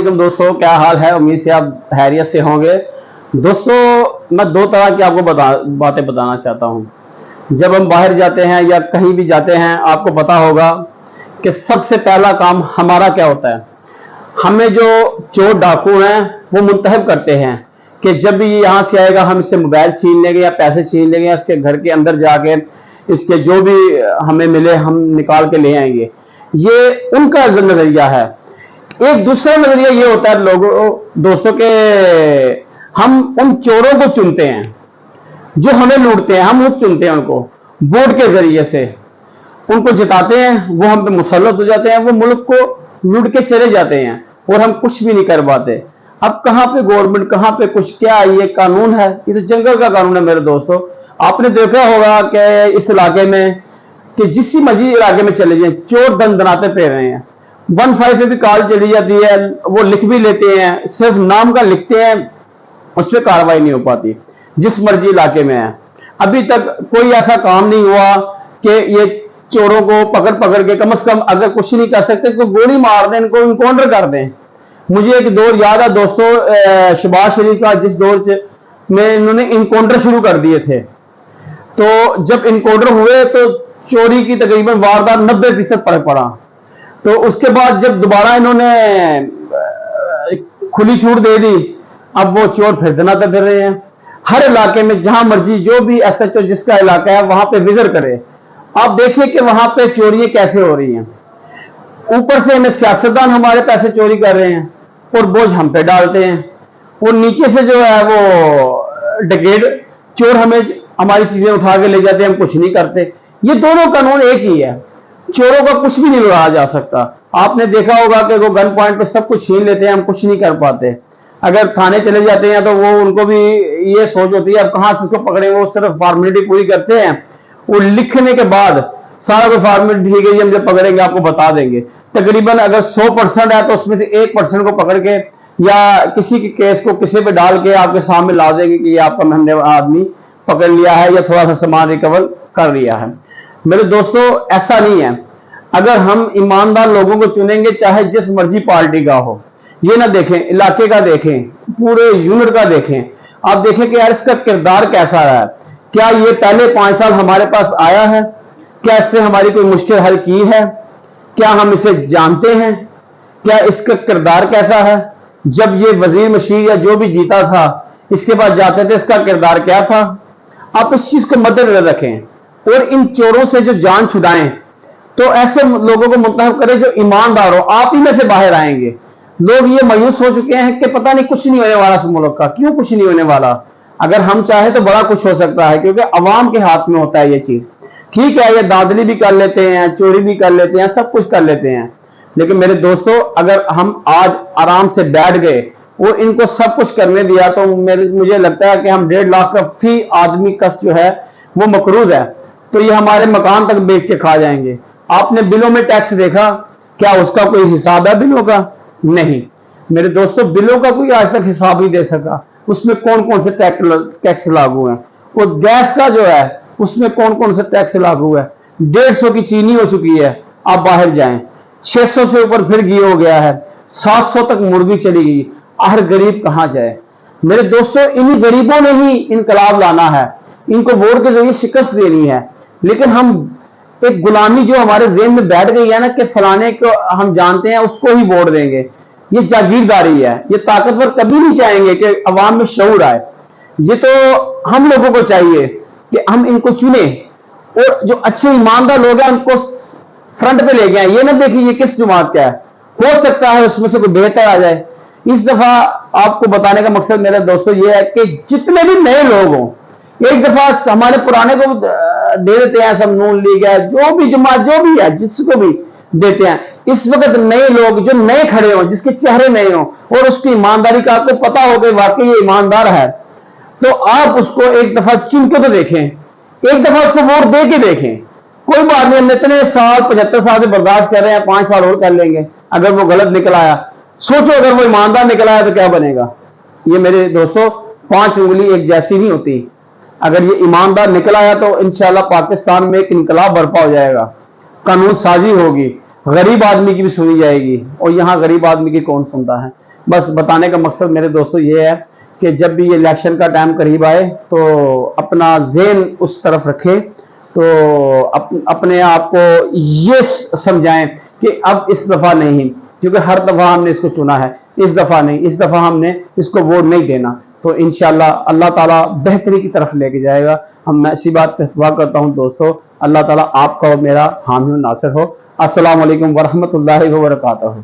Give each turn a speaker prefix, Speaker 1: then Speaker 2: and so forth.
Speaker 1: वालेकुम दोस्तों, क्या हाल है। उम्मीद से आप हैरियत से होंगे। दोस्तों, मैं दो तरह की आपको बातें बताना चाहता हूं। जब हम बाहर जाते हैं या कहीं भी जाते हैं, आपको पता होगा कि सबसे पहला काम हमारा क्या होता है। हमें जो चोर डाकू हैं वो मुंतहब करते हैं कि जब भी ये यहाँ से आएगा हम इससे मोबाइल छीन लेंगे या पैसे छीन लेंगे, इसके घर के अंदर जाके इसके जो भी हमें मिले हम निकाल के ले आएंगे। ये उनका नजरिया है। एक दूसरा नजरिया ये होता है लोगों दोस्तों के, हम उन चोरों को चुनते हैं जो हमें लूटते हैं। हम लोग चुनते हैं उनको वोट के जरिए से, उनको जिताते हैं, वो हम पे मुसल्लत हो जाते हैं, वो मुल्क को लूट के चले जाते हैं और हम कुछ भी नहीं कर पाते। अब कहां पे गवर्नमेंट, कहां पे कुछ, क्या ये कानून है? ये तो जंगल का कानून है मेरे दोस्तों। आपने देखा होगा कि इस इलाके में कि जिस मर्जी इलाके में चले जाए चोर दंदनाते पे रहे हैं। 15 पे भी कॉल चली जाती है, वो लिख भी लेते हैं, सिर्फ नाम का लिखते हैं, उस पर कार्रवाई नहीं हो पाती जिस मर्जी इलाके में है। अभी तक कोई ऐसा काम नहीं हुआ कि ये चोरों को पकड़ पकड़ के, कम से कम अगर कुछ नहीं कर सकते तो गोली मार दें, इनको इनकाउंटर कर दें। मुझे एक दौर याद है दोस्तों, शहबाज शरीफ का, जिस दौर में इन्होंने इनकाउंटर शुरू कर दिए थे। तो जब इनकाउंटर हुए तो चोरी की तकरीबन वारदात 90% पर पड़ा। तो उसके बाद जब दोबारा इन्होंने खुली छूट दे दी, अब वो चोर फिर दनाते फिर रहे हैं। हर इलाके में जहां मर्जी जो भी SHO जिसका इलाका है वहां पे विजिट करे, आप देखिए कि वहां पे चोरियां कैसे हो रही हैं। ऊपर से हमें सियासतदान हमारे पैसे चोरी कर रहे हैं और बोझ हम पे डालते हैं, और नीचे से जो है वो डकैत चोर हमें हमारी चीजें उठा के ले जाते हैं, हम कुछ नहीं करते। ये दोनों कानून एक ही है, चोरों का कुछ भी नहीं लगाया जा सकता। आपने देखा होगा कि वो गन पॉइंट पे सब कुछ छीन लेते हैं, हम कुछ नहीं कर पाते। अगर थाने चले जाते हैं तो वो उनको भी ये सोच होती है अब कहां से इसको पकड़ेंगे, वो सिर्फ फॉर्मेलिटी पूरी करते हैं और लिखने के बाद सारा कोई फॉर्मेलिटी ठीक है जी हम जब पकड़ेंगे आपको बता देंगे। तकरीबन अगर 100% है तो उसमें से 1% को पकड़ के या किसी के केस को किसी पे डाल के आपके सामने ला देंगे कि ये आपका महंगे आदमी पकड़ लिया है या थोड़ा सा सामान रिकवर कर लिया है। मेरे दोस्तों, ऐसा नहीं है। अगर हम ईमानदार लोगों को चुनेंगे, चाहे जिस मर्जी पार्टी का हो, ये ना देखें इलाके का, देखें पूरे यूनिट का, देखें आप देखें कि यार इसका किरदार कैसा रहा है। क्या ये पहले 5 साल हमारे पास आया है? क्या इससे हमारी कोई मुश्किल हल की है? क्या हम इसे जानते हैं? क्या इसका किरदार कैसा है? जब ये वजीर मशीर या जो भी जीता था इसके बाद जाते थे, इसका किरदार क्या था? आप इस चीज को मद्देनजर रखें और इन चोरों से जो जान छुड़ाएं, तो ऐसे लोगों को मुंतखब करें जो ईमानदार हो। आप ही में से बाहर आएंगे। लोग ये मायूस हो चुके हैं कि पता नहीं कुछ नहीं होने वाला इस मुल्क का। क्यों कुछ नहीं होने वाला? अगर हम चाहें तो बड़ा कुछ हो सकता है, क्योंकि अवाम के हाथ में होता है ये चीज। ठीक है, ये दादली भी कर लेते हैं, चोरी भी कर लेते हैं, सब कुछ कर लेते हैं, लेकिन मेरे दोस्तों अगर हम आज आराम से बैठ गए और इनको सब कुछ करने दिया तो मुझे लगता है कि हम 1.5 लाख का फी आदमी कष्ट जो है वो मकरूज है, तो ये हमारे मकान तक बेच के खा जाएंगे। आपने बिलों में टैक्स देखा? क्या उसका कोई हिसाब है बिलों का? नहीं मेरे दोस्तों, बिलों का कोई आज तक हिसाब नहीं दे सका। उसमें कौन कौन से टैक्स लागू हैं, और गैस का जो है उसमें कौन कौन से टैक्स लागू है। 150 की चीनी हो चुकी है, आप बाहर जाएं 600 से ऊपर फिर घी हो गया है, 700 तक मुर्गी चली गई। हर गरीब कहां जाए? मेरे दोस्तों, इन्हीं गरीबों ने ही इनकलाब लाना है, इनको वोट के जरिए शिकस्त देनी है। लेकिन हम एक गुलामी जो हमारे ज़हन में बैठ गई है ना कि फलाने को हम जानते हैं उसको ही वोट देंगे, ये जागीरदारी है। ये ताकतवर कभी नहीं चाहेंगे कि अवाम में शऊर आए। ये तो हम लोगों को चाहिए कि हम इनको चुने और जो अच्छे ईमानदार लोग हैं उनको फ्रंट पे ले गए। ये ना देखिए ये किस जमात का है, हो सकता है उसमें से कोई बेहतर आ जाए। इस दफा आपको बताने का मकसद मेरे दोस्तों ये है कि जितने भी नए लोग हों, एक दफा हमारे पुराने को दे देते हैं, सब नून लीग है, जो भी जमात जो भी है, जिसको भी देते हैं। इस वक्त नए लोग जो नए खड़े हों, जिसके चेहरे नए हों और उसकी ईमानदारी का आपको पता हो कि वाकई ये ईमानदार है, तो आप उसको एक दफा चुन के तो देखें, एक दफा उसको वोट दे के देखें। कोई बात नहीं, हम इतने साल 75 साल से बर्दाश्त कर रहे हैं, 5 साल और कर लेंगे। अगर वो गलत निकल आया, सोचो अगर वो ईमानदार निकल आया तो क्या बनेगा। ये मेरे दोस्तों 5 उंगली एक जैसी नहीं होती। अगर ये ईमानदार निकल आया तो इंशाल्लाह पाकिस्तान में एक इनकलाब बर्पा हो जाएगा, कानून साजी होगी, गरीब आदमी की भी सुनी जाएगी। और यहां गरीब आदमी की कौन सुनता है? बस बताने का मकसद मेरे दोस्तों ये है कि जब भी ये इलेक्शन का टाइम करीब आए तो अपना ज़हन उस तरफ रखें, तो अपने आप को ये समझाएं कि अब इस दफ़ा नहीं, क्योंकि हर दफ़ा हमने इसको चुना है, इस दफ़ा नहीं, इस दफ़ा हमने इसको वोट नहीं देना। तो इंशाल्लाह अल्लाह ताला बेहतरी की तरफ लेके जाएगा। मैं इसी बात पे दुआ करता हूँ दोस्तों, अल्लाह ताला आपका और मेरा हामी और नासिर हो। अस्सलाम वालेकुम वरहमतुल्लाहि व बरकातहू।